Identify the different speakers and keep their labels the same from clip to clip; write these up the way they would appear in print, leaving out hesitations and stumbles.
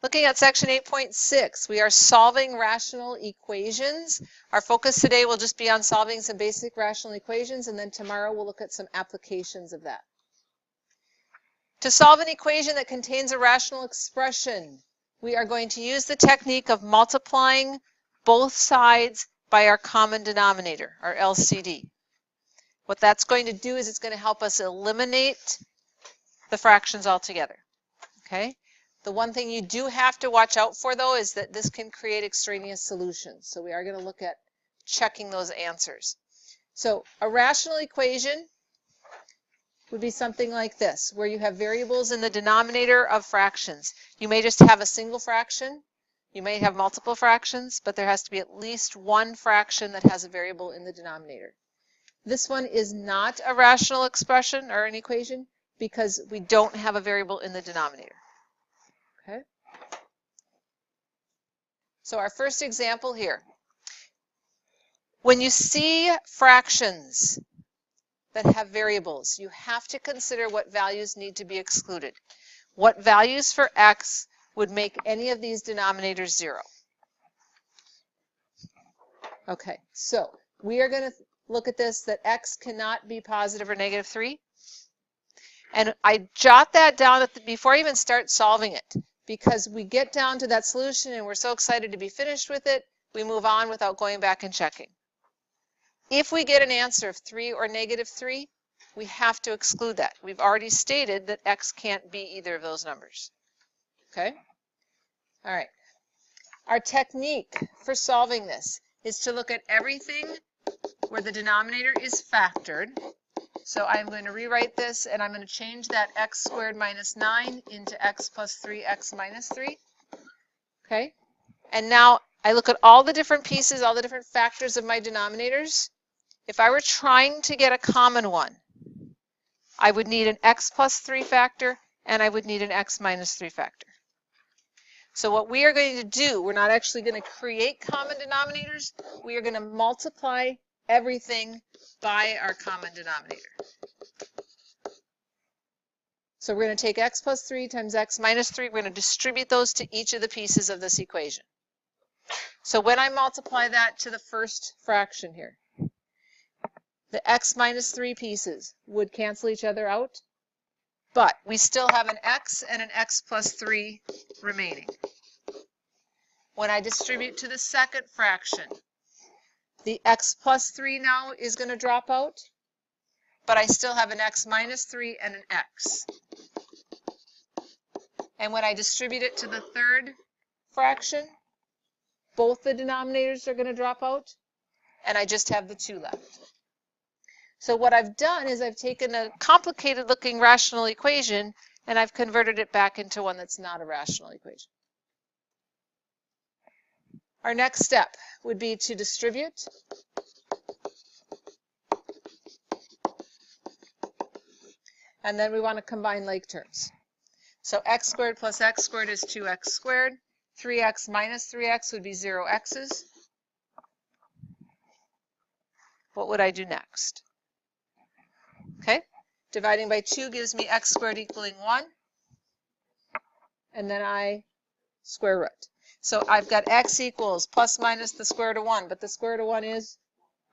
Speaker 1: Looking at section 8.6, we are solving rational equations. Our focus today will just be on solving some basic rational equations, and then tomorrow we'll look at some applications of that. To solve an equation that contains a rational expression, we are going to use the technique of multiplying both sides by our common denominator, our LCD. What that's going to do is it's going to help us eliminate the fractions altogether. Okay? The one thing you do have to watch out for, though, is that this can create extraneous solutions. So we are going to look at checking those answers. So a rational equation would be something like this, where you have variables in the denominator of fractions. You may just have a single fraction. You may have multiple fractions, but there has to be at least one fraction that has a variable in the denominator. This one is not a rational expression or an equation because we don't have a variable in the denominator. Okay. So our first example here. When you see fractions that have variables, you have to consider what values need to be excluded. What values for x would make any of these denominators 0? Okay, so we are going to look at this, that x cannot be positive or negative 3. And I jot that down before I even start solving it, because we get down to that solution and we're so excited to be finished with it, we move on without going back and checking. If we get an answer of 3 or negative 3, we have to exclude that. We've already stated that x can't be either of those numbers. Okay? All right. Our technique for solving this is to look at everything where the denominator is factored. So I'm going to rewrite this, and I'm going to change that x squared minus 9 into x plus 3x minus 3. Okay? And now I look at all the different pieces, all the different factors of my denominators. If I were trying to get a common one, I would need an x plus 3 factor, and I would need an x minus 3 factor. So what we are going to do, we're not actually going to create common denominators. We are going to multiply everything by our common denominator. So we're going to take x plus 3 times x minus 3. We're going to distribute those to each of the pieces of this equation. So when I multiply that to the first fraction here, the x minus 3 pieces would cancel each other out, but we still have an x and an x plus 3 remaining. When I distribute to the second fraction, the x plus 3 now is going to drop out, but I still have an x minus 3 and an x. And when I distribute it to the third fraction, both the denominators are going to drop out, and I just have the 2 left. So what I've done is I've taken a complicated looking rational equation and I've converted it back into one that's not a rational equation. Our next step would be to distribute. And then we want to combine like terms. So x squared plus x squared is 2x squared. 3x minus 3x would be 0 x's. What would I do next? Okay, dividing by 2 gives me x squared equaling 1. And then I square root. So I've got x equals plus minus the square root of 1, but the square root of 1 is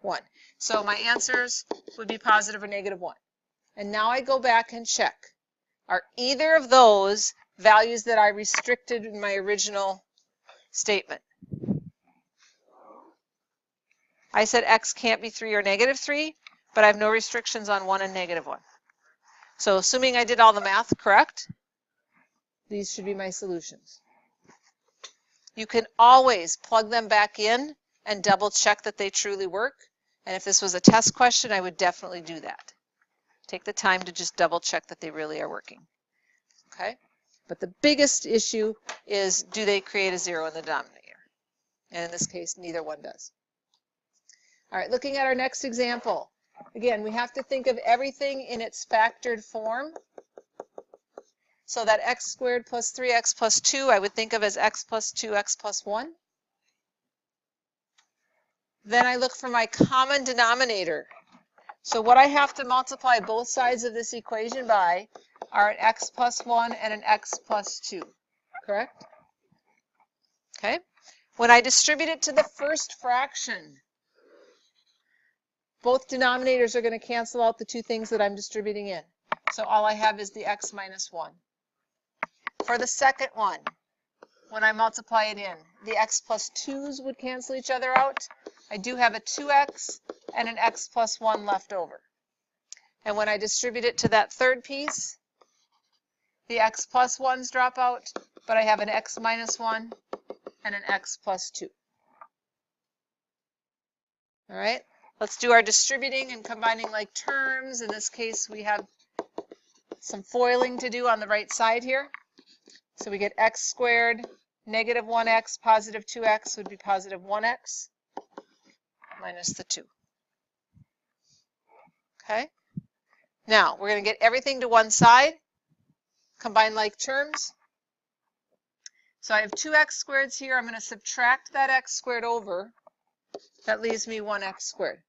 Speaker 1: 1. So my answers would be positive or negative 1. And now I go back and check. Are either of those values that I restricted in my original statement? I said x can't be 3 or negative 3, but I have no restrictions on 1 and negative 1. So assuming I did all the math correct, these should be my solutions. You can always plug them back in and double check that they truly work. And if this was a test question, I would definitely do that. Take the time to just double check that they really are working. Okay? But the biggest issue is, do they create a 0 in the denominator? And in this case, neither one does. All right, looking at our next example. Again, we have to think of everything in its factored form. So that x squared plus 3x plus 2, I would think of as x plus 2, x plus 1. Then I look for my common denominator. So what I have to multiply both sides of this equation by are an x plus 1 and an x plus 2, correct? Okay? When I distribute it to the first fraction, both denominators are going to cancel out the two things that I'm distributing in. So all I have is the x minus 1. For the second one, when I multiply it in, the x plus 2's would cancel each other out. I do have a 2x and an x plus 1 left over. And when I distribute it to that third piece, the x plus 1's drop out, but I have an x minus 1 and an x plus 2. All right, let's do our distributing and combining like terms. In this case, we have some foiling to do on the right side here. So we get x squared, negative 1x, positive 2x would be positive 1x minus the 2. Okay, now we're going to get everything to one side, combine like terms. So I have 2x squareds here. I'm going to subtract that x squared over. That leaves me 1x squared.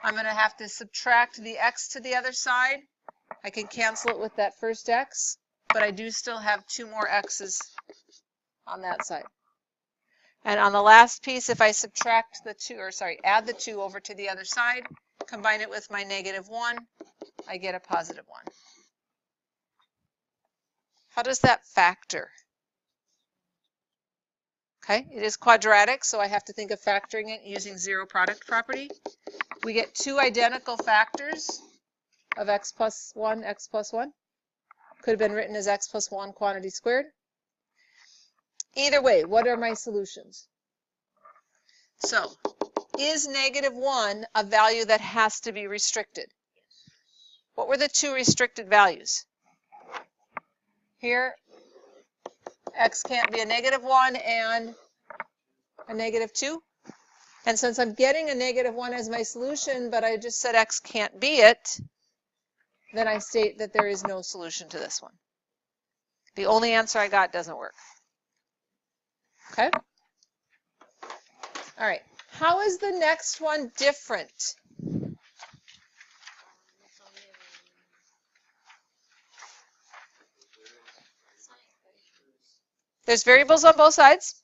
Speaker 1: I'm going to have to subtract the x to the other side. I can cancel it with that first x, but I do still have 2 more x's on that side. And on the last piece, if I subtract the 2, or sorry, add the 2 over to the other side, combine it with my negative 1, I get a positive 1. How does that factor? Okay, it is quadratic, so I have to think of factoring it using zero product property. We get 2 identical factors of x plus 1, x plus 1. Could have been written as x plus 1 quantity squared. Either way, what are my solutions? So, is negative 1 a value that has to be restricted? What were the 2 restricted values? Here, x can't be a negative 1 and a negative 2. And since I'm getting a negative 1 as my solution, but I just said x can't be it, then I state that there is no solution to this one. The only answer I got doesn't work. Okay? All right. How is the next one different? There's variables on both sides.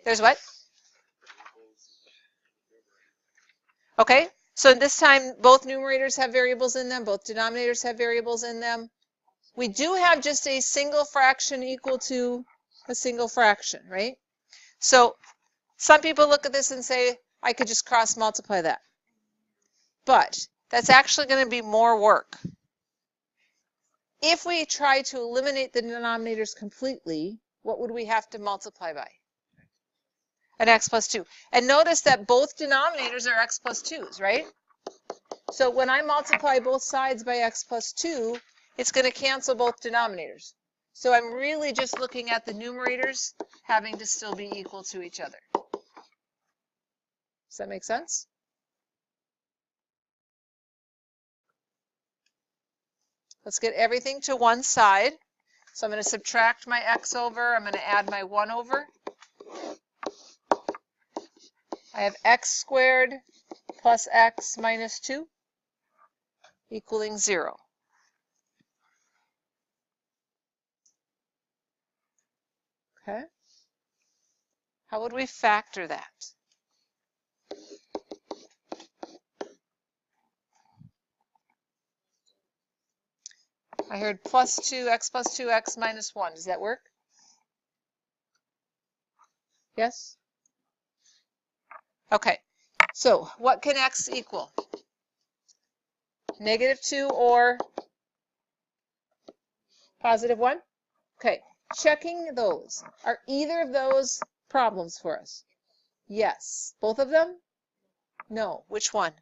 Speaker 1: There's what? Okay, so this time both numerators have variables in them, both denominators have variables in them. We do have just a single fraction equal to a single fraction, right? So some people look at this and say, I could just cross multiply that. But that's actually going to be more work. If we try to eliminate the denominators completely, what would we have to multiply by? An x plus 2. And notice that both denominators are x plus 2's, right? So when I multiply both sides by x plus 2, it's going to cancel both denominators. So I'm really just looking at the numerators having to still be equal to each other. Does that make sense? Let's get everything to one side. So I'm going to subtract my x over. I'm going to add my 1 over. I have x squared plus x minus 2 equaling 0. Okay. How would we factor that? I heard plus 2, x plus 2, x minus 1. Does that work? Yes? Okay. So what can x equal? Negative 2 or positive 1? Okay. Checking those. Are either of those problems for us? Yes. Both of them? No. Which one?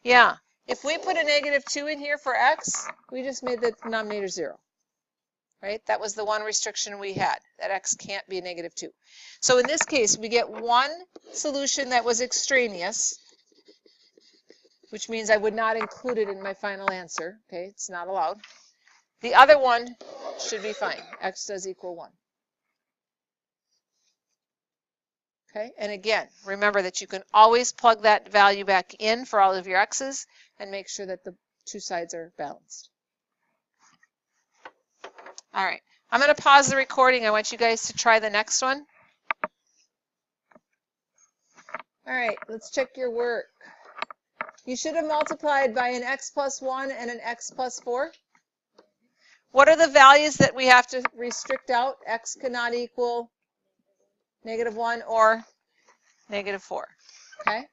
Speaker 1: Yeah. If we put a negative 2 in here for x, we just made the denominator 0. Right? That was the one restriction we had, that x can't be a negative 2. So in this case, we get one solution that was extraneous, which means I would not include it in my final answer. Okay, it's not allowed. The other one should be fine. X does equal 1. Okay, and again, remember that you can always plug that value back in for all of your x's and make sure that the two sides are balanced. All right, I'm going to pause the recording. I want you guys to try the next one. All right, let's check your work. You should have multiplied by an x plus 1 and an x plus 4. What are the values that we have to restrict out? X cannot equal -1 or -4. Okay?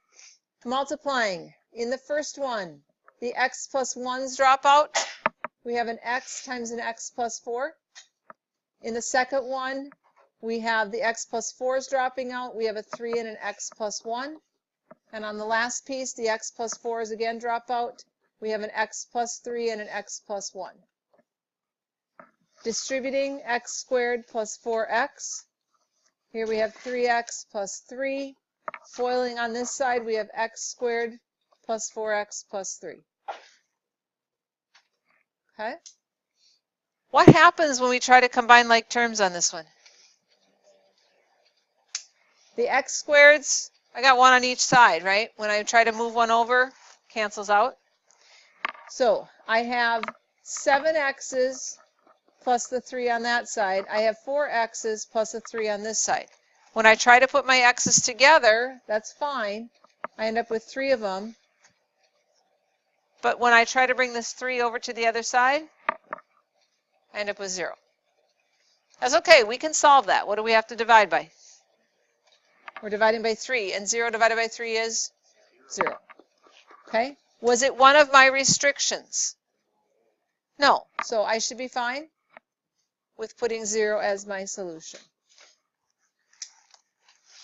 Speaker 1: Multiplying. In the first one, the x plus 1's drop out. We have an x times an x plus 4. In the second one, we have the x plus 4's dropping out. We have a 3 and an x plus 1. And on the last piece, the x plus 4's again drop out. We have an x plus 3 and an x plus 1. Distributing x squared plus 4x. Here we have 3x plus 3. Foiling on this side, we have x squared plus 4x plus 3. Okay? What happens when we try to combine like terms on this one? The x squareds, I got one on each side, right? When I try to move one over, cancels out. So I have 7x's plus the 3 on that side. I have 4x's plus a 3 on this side. When I try to put my x's together, that's fine. I end up with 3 of them. But when I try to bring this 3 over to the other side, I end up with 0. That's okay. We can solve that. What do we have to divide by? We're dividing by 3, and 0 divided by 3 is 0. Okay? Was it one of my restrictions? No. So I should be fine with putting 0 as my solution.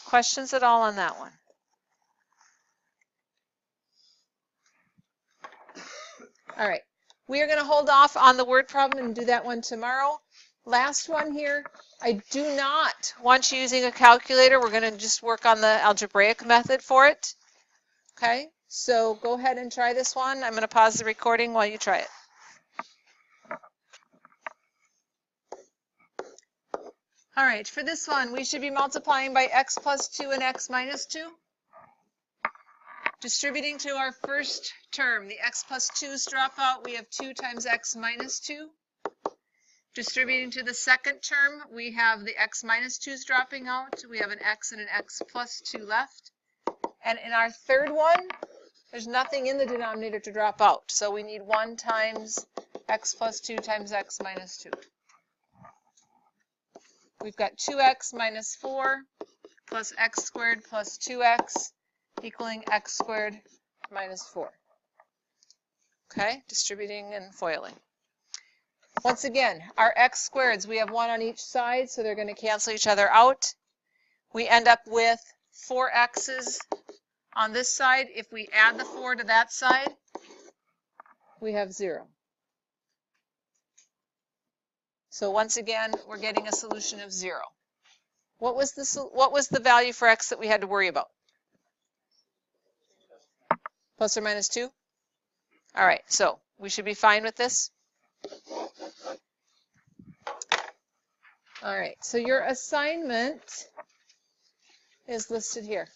Speaker 1: Questions at all on that one? All right. We are going to hold off on the word problem and do that one tomorrow. Last one here. I do not want you using a calculator. We're going to just work on the algebraic method for it. Okay? So go ahead and try this one. I'm going to pause the recording while you try it. All right, for this one, we should be multiplying by x plus 2 and x minus 2. Distributing to our first term, the x plus 2's drop out. We have 2 times x minus 2. Distributing to the second term, we have the x minus 2's dropping out. We have an x and an x plus 2 left. And in our third one, there's nothing in the denominator to drop out. So we need 1 times x plus 2 times x minus 2. We've got 2x minus 4 plus x squared plus 2x equaling x squared minus 4. Okay, distributing and foiling. Once again, our x squareds, we have 1 on each side, so they're going to cancel each other out. We end up with 4x's on this side. If we add the 4 to that side, we have 0. So once again, we're getting a solution of 0. What was the value for x that we had to worry about? Plus or minus 2? All right, so we should be fine with this. All right, so your assignment is listed here.